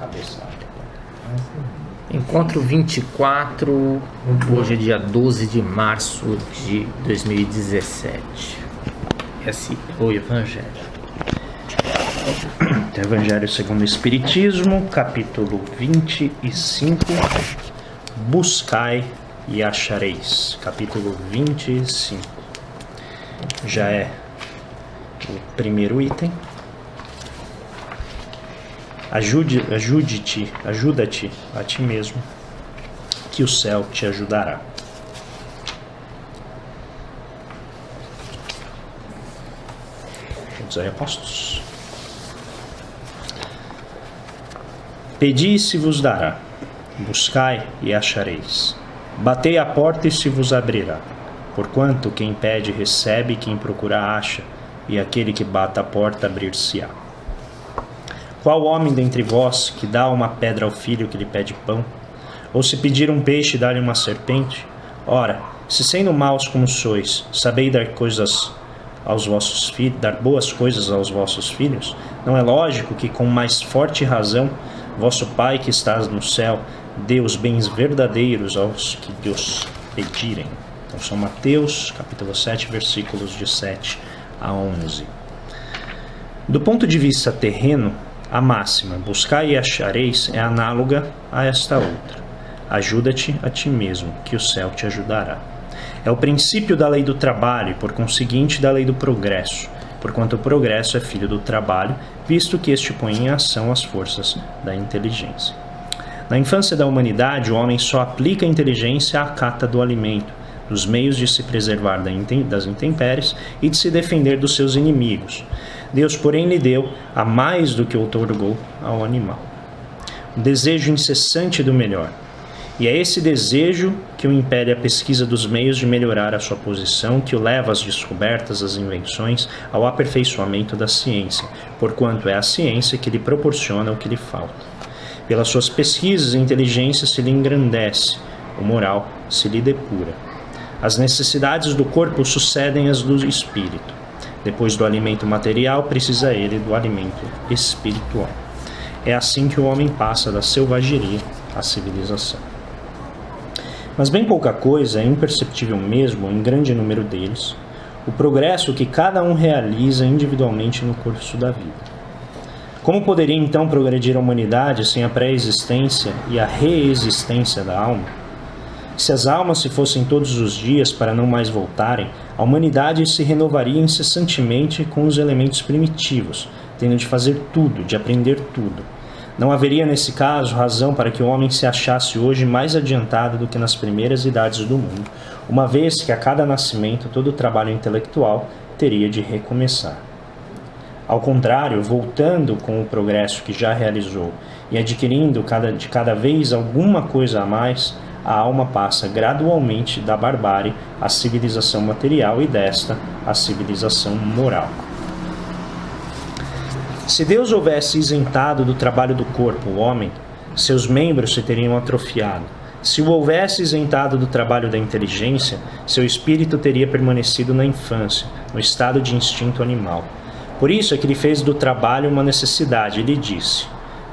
cabeçada. Encontro 24, hoje é dia 12 de março de 2017. Esse é o Evangelho. Evangelho segundo o Espiritismo, capítulo 25. Buscai e achareis. Capítulo 25. Já é o primeiro item. Ajuda-te a ti mesmo, que o céu te ajudará. Vamos aí, apóstolos. Pedi e se vos dará, buscai e achareis, batei à porta e se vos abrirá. Porquanto quem pede recebe, quem procura acha, e aquele que bate à porta abrir-se-á. Qual homem dentre vós que dá uma pedra ao filho que lhe pede pão? Ou se pedir um peixe, dá-lhe uma serpente? Ora, se sendo maus como sois, sabeis dar coisas aos vossos filhos, dar boas coisas aos vossos filhos, não é lógico que com mais forte razão vosso Pai que estás no céu dê os bens verdadeiros aos que Deus pedirem. Então São Mateus, capítulo 7, versículos de 7 a 11. Do ponto de vista terreno, a máxima, buscai e achareis, é análoga a esta outra. Ajuda-te a ti mesmo, que o céu te ajudará. É o princípio da lei do trabalho e, por conseguinte, da lei do progresso, porquanto o progresso é filho do trabalho, visto que este põe em ação as forças da inteligência. Na infância da humanidade, o homem só aplica a inteligência à cata do alimento, dos meios de se preservar das intempéries e de se defender dos seus inimigos. Deus, porém, lhe deu a mais do que outorgou ao animal. Um desejo incessante do melhor. E é esse desejo que o impele a pesquisa dos meios de melhorar a sua posição, que o leva às descobertas, às invenções, ao aperfeiçoamento da ciência, porquanto é a ciência que lhe proporciona o que lhe falta. Pelas suas pesquisas, a inteligência se lhe engrandece, o moral se lhe depura. As necessidades do corpo sucedem às do espírito. Depois do alimento material, precisa ele do alimento espiritual. É assim que o homem passa da selvageria à civilização. Mas bem pouca coisa é imperceptível mesmo, em grande número deles, o progresso que cada um realiza individualmente no curso da vida. Como poderia então progredir a humanidade sem a pré-existência e a reexistência da alma? Se as almas se fossem todos os dias para não mais voltarem, a humanidade se renovaria incessantemente com os elementos primitivos, tendo de fazer tudo, de aprender tudo. Não haveria, nesse caso, razão para que o homem se achasse hoje mais adiantado do que nas primeiras idades do mundo, uma vez que a cada nascimento todo o trabalho intelectual teria de recomeçar. Ao contrário, voltando com o progresso que já realizou e adquirindo de cada vez alguma coisa a mais, a alma passa gradualmente da barbárie à civilização material e desta à civilização moral. Se Deus houvesse isentado do trabalho do corpo o homem, seus membros se teriam atrofiado. Se o houvesse isentado do trabalho da inteligência, seu espírito teria permanecido na infância, no estado de instinto animal. Por isso é que ele fez do trabalho uma necessidade e lhe disse: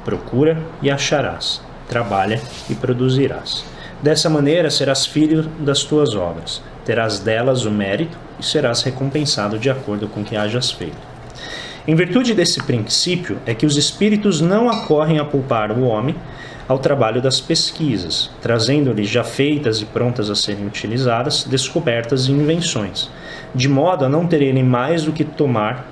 procura e acharás, trabalha e produzirás. Dessa maneira serás filho das tuas obras, terás delas o mérito e serás recompensado de acordo com o que hajas feito. Em virtude desse princípio é que os espíritos não acorrem a poupar o homem ao trabalho das pesquisas, trazendo-lhe já feitas e prontas a serem utilizadas, descobertas e invenções, de modo a não ter ele mais do que tomar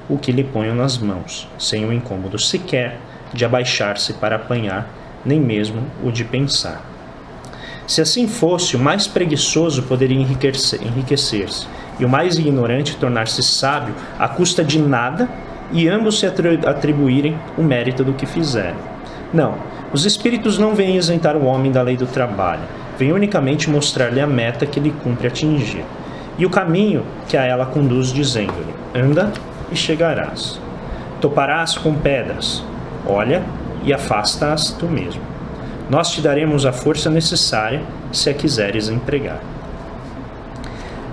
o que lhe ponham nas mãos, sem o incômodo sequer de abaixar-se para apanhar, nem mesmo o de pensar. Se assim fosse, o mais preguiçoso poderia enriquecer-se, e o mais ignorante tornar-se sábio à custa de nada, e ambos se atribuírem o mérito do que fizeram. Não, os espíritos não vêm isentar o homem da lei do trabalho, vêm unicamente mostrar-lhe a meta que lhe cumpre atingir, e o caminho que a ela conduz, dizendo-lhe: anda e chegarás. Toparás com pedras, olha e afasta-as tu mesmo. Nós te daremos a força necessária se a quiseres empregar.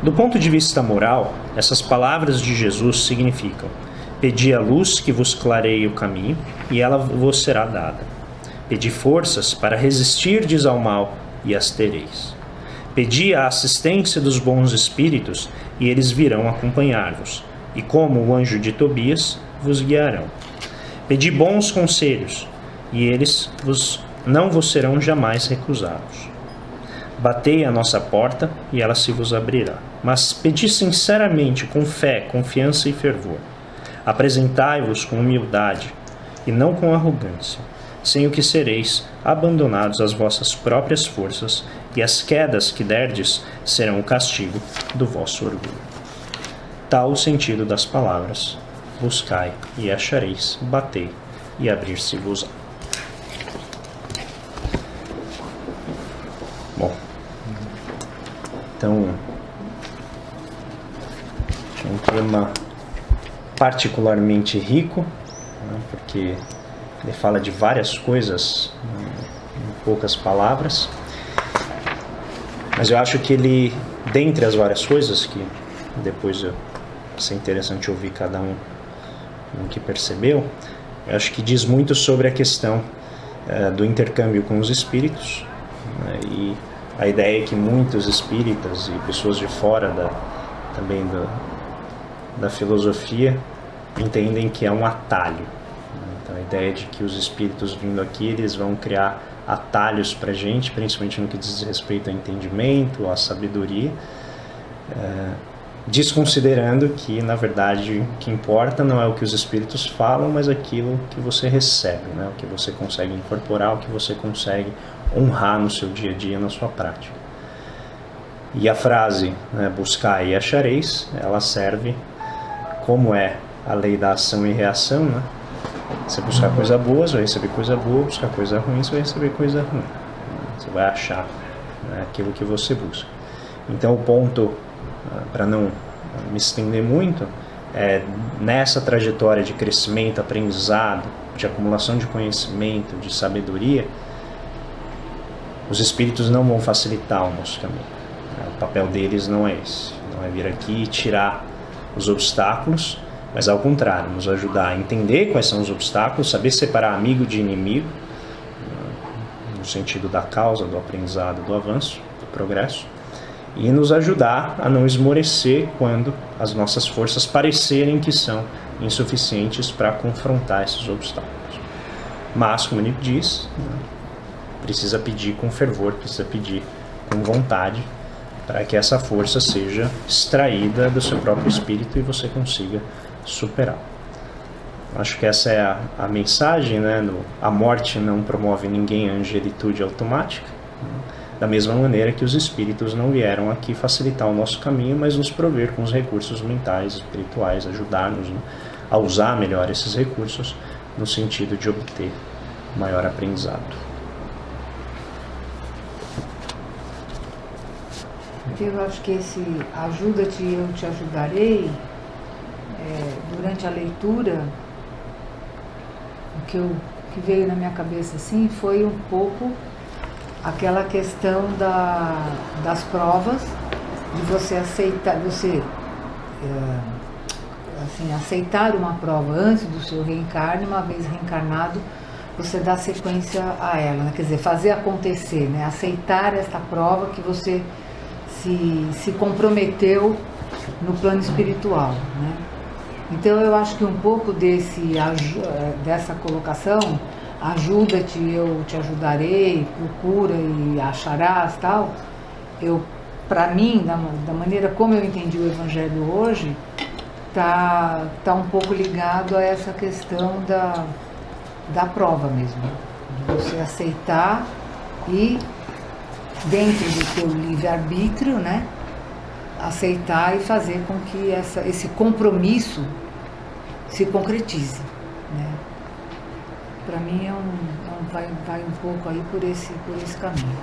Do ponto de vista moral, essas palavras de Jesus significam: Pedi a luz que vos clareie o caminho, e ela vos será dada. Pedi forças para resistirdes ao mal, e as tereis. Pedi a assistência dos bons espíritos, e eles virão acompanhar-vos, e como o anjo de Tobias, vos guiarão. Pedi bons conselhos, e eles não vos serão jamais recusados. Batei à nossa porta, e ela se vos abrirá. Mas pedi sinceramente, com fé, confiança e fervor. Apresentai-vos com humildade, e não com arrogância, sem o que sereis abandonados às vossas próprias forças, e as quedas que derdes serão o castigo do vosso orgulho. Tal o sentido das palavras: buscai e achareis, batei e abrir-se-vos-á. Bom, então, é um tema particularmente rico, né, porque ele fala de várias coisas em poucas palavras, mas eu acho que ele, dentre as várias coisas, que depois vai ser interessante ouvir cada um o que percebeu, eu acho que diz muito sobre a questão do intercâmbio com os espíritos, né, e a ideia é que muitos espíritas e pessoas de fora também da filosofia entendem que é um atalho. Então a ideia de que os espíritos vindo aqui, eles vão criar atalhos para a gente, principalmente no que diz respeito ao entendimento, à sabedoria, desconsiderando que, na verdade, o que importa não é o que os espíritos falam, mas aquilo que você recebe, né? O que você consegue incorporar, o que você consegue honrar no seu dia a dia, na sua prática. E a frase, né, buscai e achareis, ela serve como é a lei da ação e reação, né? Você buscar coisa boa, você vai receber coisa boa; buscar coisa ruim, você vai receber coisa ruim. Você vai achar, né, aquilo que você busca. Então o ponto, para não me estender muito, é nessa trajetória de crescimento, aprendizado, de acumulação de conhecimento, de sabedoria, os espíritos não vão facilitar o nosso caminho. O papel deles não é esse, não é vir aqui e tirar os obstáculos, mas ao contrário, nos ajudar a entender quais são os obstáculos, saber separar amigo de inimigo, no sentido da causa, do aprendizado, do avanço, do progresso, e nos ajudar a não esmorecer quando as nossas forças parecerem que são insuficientes para confrontar esses obstáculos. Mas, como ele diz, precisa pedir com fervor, precisa pedir com vontade, para que essa força seja extraída do seu próprio espírito e você consiga superar. Acho que essa é a mensagem, né? A morte não promove ninguém à angelitude automática, né? Da mesma maneira que os espíritos não vieram aqui facilitar o nosso caminho, mas nos prover com os recursos mentais, espirituais, ajudar-nos, né, a usar melhor esses recursos no sentido de obter maior aprendizado. Eu acho que esse ajuda-te e eu te ajudarei, durante a leitura, o que veio na minha cabeça assim foi um pouco aquela questão das provas, de você aceitar, aceitar uma prova antes do seu reencarne. Uma vez reencarnado, você dá sequência a ela, né? Quer dizer, fazer acontecer, né? Aceitar esta prova que você se comprometeu no plano espiritual, né? Então eu acho que um pouco dessa colocação, ajuda-te, eu te ajudarei, procura e acharás, tal, para mim, da maneira como eu entendi o Evangelho hoje, tá um pouco ligado a essa questão da prova mesmo, de você aceitar e, dentro do teu livre-arbítrio, né, aceitar e fazer com que esse compromisso se concretize, né? Para mim vai um pouco aí por esse caminho.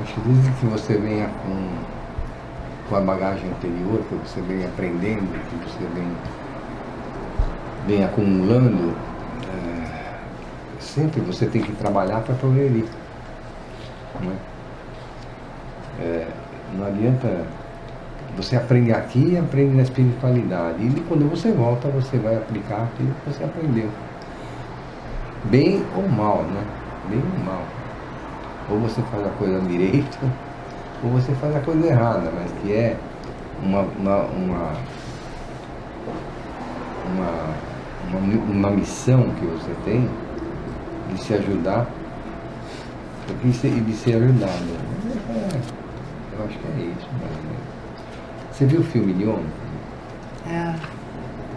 Acho que desde que você venha com a bagagem anterior, que você vem aprendendo, que você vem acumulando, sempre você tem que trabalhar para progredir. Não adianta Você aprende aqui e aprende na espiritualidade. E quando você volta, você vai aplicar aquilo que você aprendeu. Bem ou mal, né? Bem ou mal. Ou você faz a coisa direito, ou você faz a coisa errada, mas que é uma missão que você tem de se ajudar e de ser ajudado. Eu acho que é isso. Você viu o filme de ontem? É.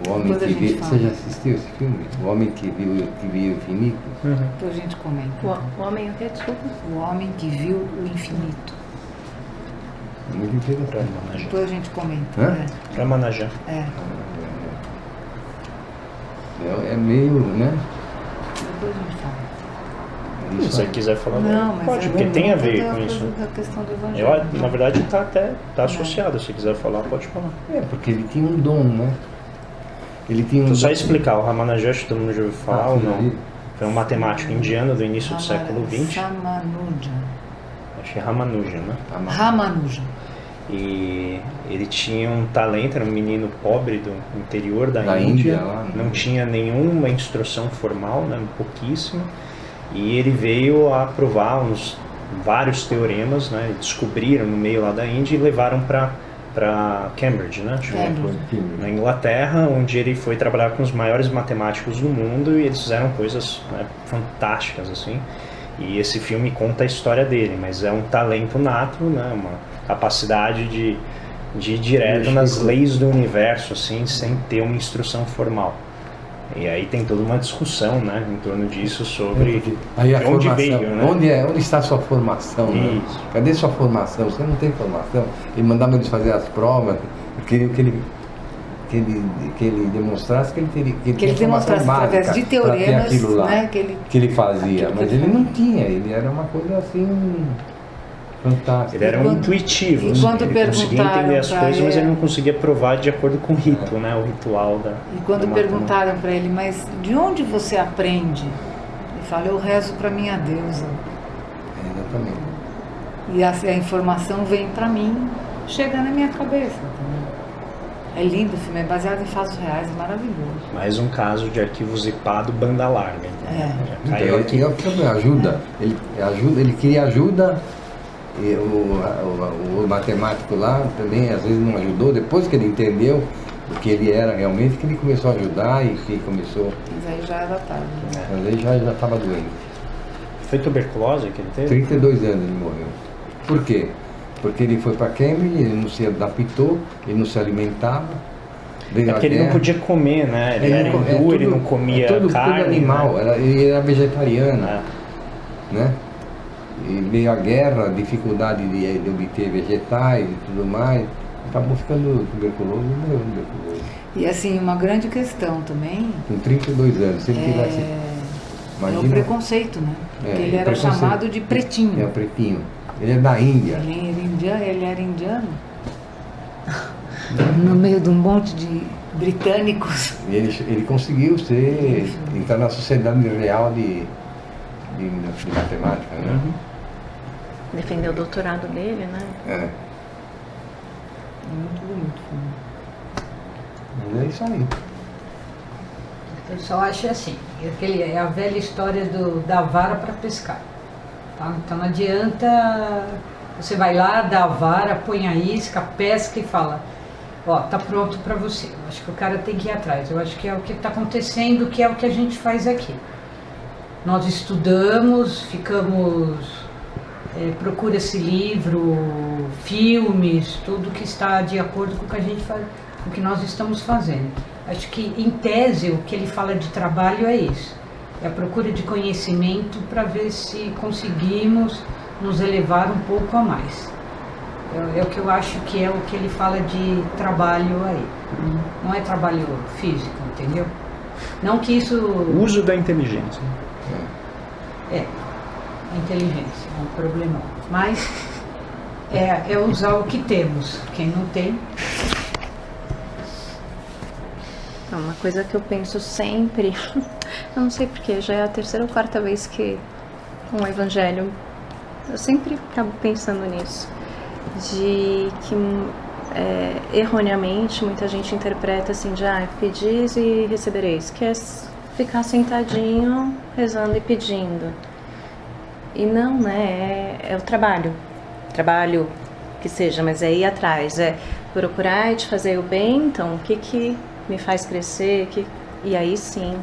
O Homem Depois a que gente Viu. fala. Você já assistiu esse filme? O Homem que Viu o Infinito? Depois a gente comenta. O homem o quê? Desculpa. O homem que viu o infinito. Muito interessante. Ramanajan. Depois a gente comenta. Hã? Ramanajan. É meio, né? Depois a gente fala. Se Isso você aí. quiser falar, Não, mas pode, é porque tem a ver da com isso. Da questão do evangelho. Eu, na verdade, tá associado. Se quiser falar, pode falar. É, porque ele tinha um dom, né? Ele tinha um Deixa eu só dom. explicar. O Ramanajan, acho que todo mundo já ouviu falar ou não? sim. Foi um matemático indiano do início do século XX. Ramanuja. Acho que é Ramanujan, né? Ramanuja. E ele tinha um talento, era um menino pobre do interior da Da Índia, Índia, lá, né? não tinha nenhuma instrução formal, né, pouquíssima, e ele veio a provar vários teoremas, né, descobriram no meio lá da Índia e levaram para Cambridge, né, acho que na Inglaterra, onde ele foi trabalhar com os maiores matemáticos do mundo e eles fizeram coisas, né, fantásticas assim. E esse filme conta a história dele, mas é um talento nato, né, uma capacidade de ir direto nas leis do universo, assim, sem ter uma instrução formal. E aí tem toda uma discussão, né, em torno disso sobre Aí a de onde formação, veio, né? onde está a sua formação, né? Isso. Cadê sua formação? Você não tem formação. Ele mandava eles fazer as provas, queria que ele demonstrasse que ele teria Que ele tinha formação demonstrasse através básica de pra ter teoremas, aquilo lá, né, que ele fazia, aquilo que mas ele ele não fazia. tinha, ele era uma coisa assim fantástica. Ele era um quando- intuitivo, e assim, quando ele conseguia perguntaram entender as pra coisas, mas ele- ele não conseguia provar de acordo com o rito, né, o ritual da E quando da matemática. perguntaram para ele, mas de onde você aprende? Ele fala, eu rezo para minha deusa. Exatamente. E a informação vem para mim, chega na minha cabeça. Entendeu? É lindo o filme, é baseado em fatos reais, é maravilhoso. Mais um caso de arquivo zipado banda larga. Então, já caiu aqui. Então, ele queria ajuda. Ele queria ajuda. E o matemático lá também às vezes não ajudou. Depois que ele entendeu o que ele era realmente, que ele começou a ajudar e que começou. Mas aí já era tarde. Né? Mas ele já estava doente. Foi tuberculose que ele teve? 32 anos ele morreu. Por quê? Porque ele foi para Cambridge, ele não se adaptou, ele não se alimentava. Veio É a porque ele não guerra. podia comer, né? Ele era não- hindu, ele não comia tudo carne. animal, né? ele era vegetariano. É. Né? E veio a guerra, a dificuldade de obter vegetais e tudo mais, acabou ficando tuberculoso e morreu de tuberculose. E assim, uma grande questão também Com 32 anos, se ele tivesse. é Imagina. o preconceito, né? Porque ele era preconceito. chamado de pretinho. É o pretinho. Ele é da Índia. Ele era indiano. No meio de um monte de britânicos. E ele conseguiu entrar na sociedade real de matemática, né? Uhum. Defendeu o doutorado dele, né? É. É muito bonito o filme. Mas é isso aí. Eu só acho assim, é a velha história da vara para pescar. Tá? Então não adianta, você vai lá, dá a vara, põe a isca, pesca e fala, ó, tá pronto para você. Eu acho que o cara tem que ir atrás. Eu acho que é o que está acontecendo, que é o que a gente faz aqui. Nós estudamos, procura esse livro, filmes, tudo que está de acordo com o que a gente faz, com o que nós estamos fazendo. Acho que, em tese, o que ele fala de trabalho é isso. É a procura de conhecimento para ver se conseguimos nos elevar um pouco a mais. É o que eu acho que é o que ele fala de trabalho aí. Não é trabalho físico, entendeu? Não que isso... O uso da inteligência. É, a inteligência é um problema. Mas é usar o que temos. Quem não tem... Uma coisa que eu penso sempre, eu não sei porquê, já é a terceira ou quarta vez que com o Evangelho, eu sempre acabo pensando nisso, de que erroneamente, muita gente interpreta assim de pedis e recebereis, que é ficar sentadinho, rezando e pedindo. E não, né? É o trabalho que seja, mas é ir atrás, é procurar e te fazer o bem. Então, o que me faz crescer? E aí sim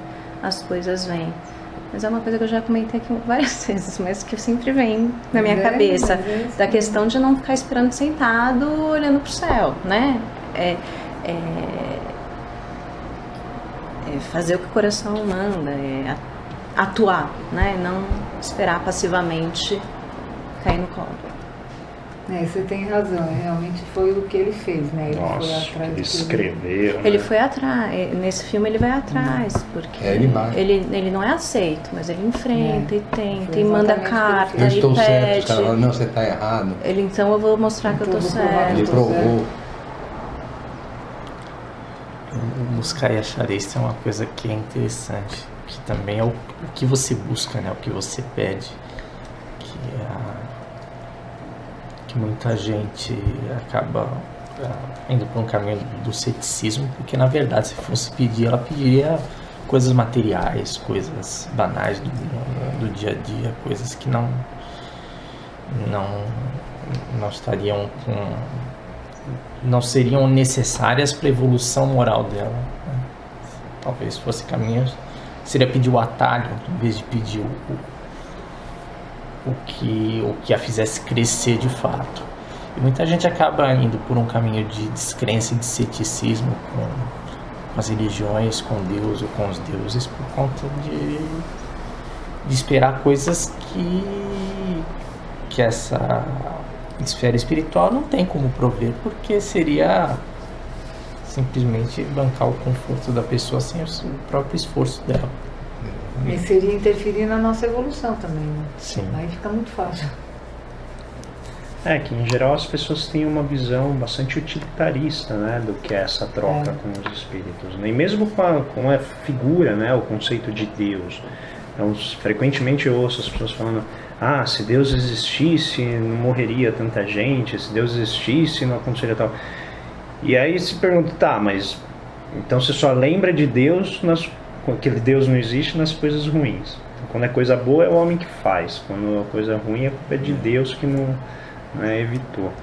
as coisas vêm. Mas é uma coisa que eu já comentei aqui várias vezes, mas que sempre vem na minha cabeça, da questão de não ficar esperando sentado, olhando pro céu, né? É fazer o que o coração manda, é atuar, né? Não esperar passivamente cair no colo. Você tem razão, realmente foi o que ele fez, né? Ele Nossa, foi atrás ele do escreveu. Ele né? foi atrás, nesse filme ele vai atrás, porque Ele vai. ele não é aceito, mas ele enfrenta e tenta, Foi e manda exatamente o que carta, ele Eu e estou certo, os pede. caras falam, não, você está errado. Ele, então eu vou mostrar que eu tô Então eu vou provar certo. Ele tô provou. O buscar e achareis tem uma coisa que é interessante, que também é o que você busca, né? O que você pede, que muita gente acaba indo por um caminho do ceticismo, porque na verdade se fosse pedir, ela pediria coisas materiais, coisas banais do dia a dia, coisas que não estariam não seriam necessárias para a evolução moral dela, né? Talvez fosse caminho, seria pedir o atalho em vez de pedir o que a fizesse crescer de fato. E muita gente acaba indo por um caminho de descrença e de ceticismo com as religiões, com Deus ou com os deuses, por conta de esperar coisas que essa esfera espiritual não tem como prover, porque seria simplesmente bancar o conforto da pessoa sem o próprio esforço dela. E seria interferir na nossa evolução também, né? Sim. Aí fica muito fácil. Que em geral as pessoas têm uma visão bastante utilitarista, né, do que é essa troca com os espíritos, né? E mesmo com a figura, né, o conceito de Deus. Então, frequentemente eu ouço as pessoas falando: se Deus existisse não morreria tanta gente, se Deus existisse não aconteceria tal. E aí se pergunta, mas então você só lembra de Deus que Deus não existe nas coisas ruins. Então, quando é coisa boa é o homem que faz, quando é coisa ruim a culpa é de Deus que não evitou.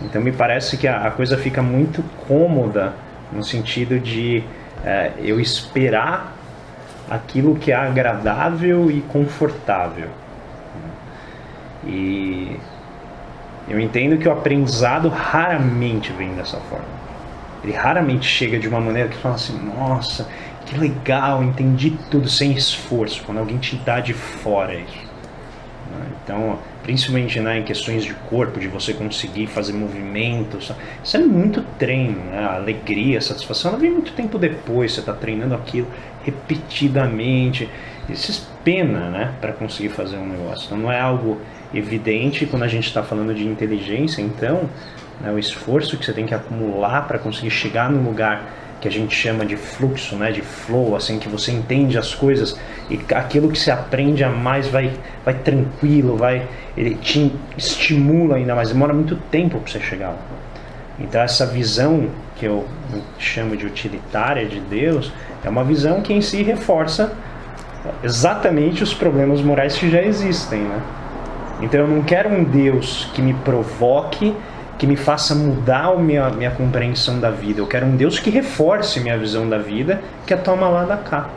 Então me parece que a coisa fica muito cômoda no sentido de eu esperar aquilo que é agradável e confortável. E eu entendo que o aprendizado raramente vem dessa forma. Ele raramente chega de uma maneira que fala assim: nossa, que legal, entendi tudo sem esforço, quando alguém te dá de fora isso. Então, principalmente em questões de corpo, de você conseguir fazer movimentos, isso é muito treino, né? A alegria, a satisfação, ela vem muito tempo depois, você está treinando aquilo repetidamente, isso é pena, né, para conseguir fazer um negócio. Então não é algo evidente quando a gente está falando de inteligência. Então, né, o esforço que você tem que acumular para conseguir chegar no lugar que a gente chama de fluxo, né, de flow, assim, que você entende as coisas e aquilo que você aprende a mais vai tranquilo, ele te estimula ainda mais, demora muito tempo para você chegar lá. Então essa visão que eu chamo de utilitária de Deus é uma visão que em si reforça exatamente os problemas morais que já existem, né? Então eu não quero um Deus que me provoque, que me faça mudar a minha compreensão da vida. Eu quero um Deus que reforce minha visão da vida, que é toma lá da cá.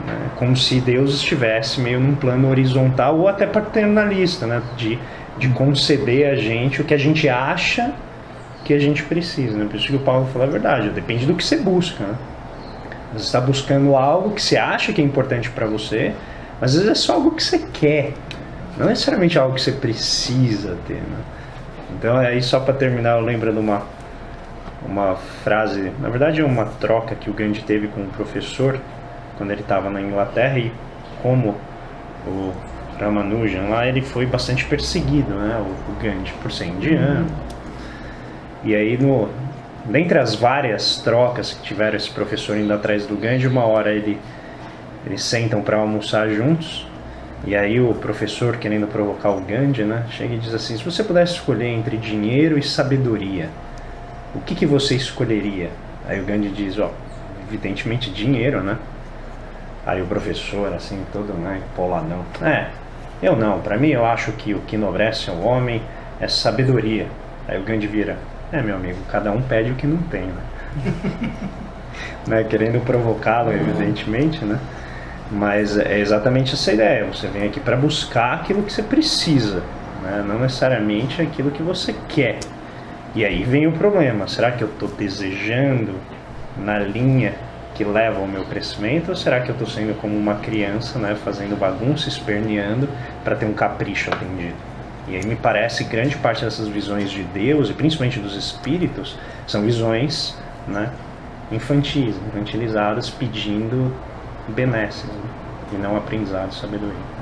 Né? Como se Deus estivesse meio num plano horizontal ou até paternalista, né? De conceder a gente o que a gente acha que a gente precisa. Né? Por isso que o Paulo falou a verdade, depende do que você busca. Né? Você está buscando algo que você acha que é importante para você, mas às vezes é só algo que você quer, não necessariamente algo que você precisa ter. Né? Então, aí só para terminar, eu lembro de uma frase, na verdade é uma troca que o Gandhi teve com um professor quando ele estava na Inglaterra, e como o Ramanujan lá, ele foi bastante perseguido, né, o Gandhi, por ser indiano. E aí, dentre as várias trocas que tiveram esse professor indo atrás do Gandhi, uma hora eles sentam para almoçar juntos. E aí o professor, querendo provocar o Gandhi, né, chega e diz assim: se você pudesse escolher entre dinheiro e sabedoria, o que você escolheria? Aí o Gandhi diz, evidentemente dinheiro, né? Aí o professor, assim, todo, né, poladão. Eu não, para mim eu acho que o que enobrece ao homem é sabedoria. Aí o Gandhi vira, meu amigo, cada um pede o que não tem, né? Né? Querendo provocá-lo, evidentemente, né? Mas é exatamente essa ideia, você vem aqui para buscar aquilo que você precisa, né? Não necessariamente aquilo que você quer. E aí vem o problema, será que eu estou desejando na linha que leva ao meu crescimento, ou será que eu estou sendo como uma criança, né, fazendo bagunça, esperneando para ter um capricho atendido? E aí me parece que grande parte dessas visões de Deus, e principalmente dos espíritos, são visões, né, infantilizadas, pedindo benesses, né, e não aprendizado e sabedoria.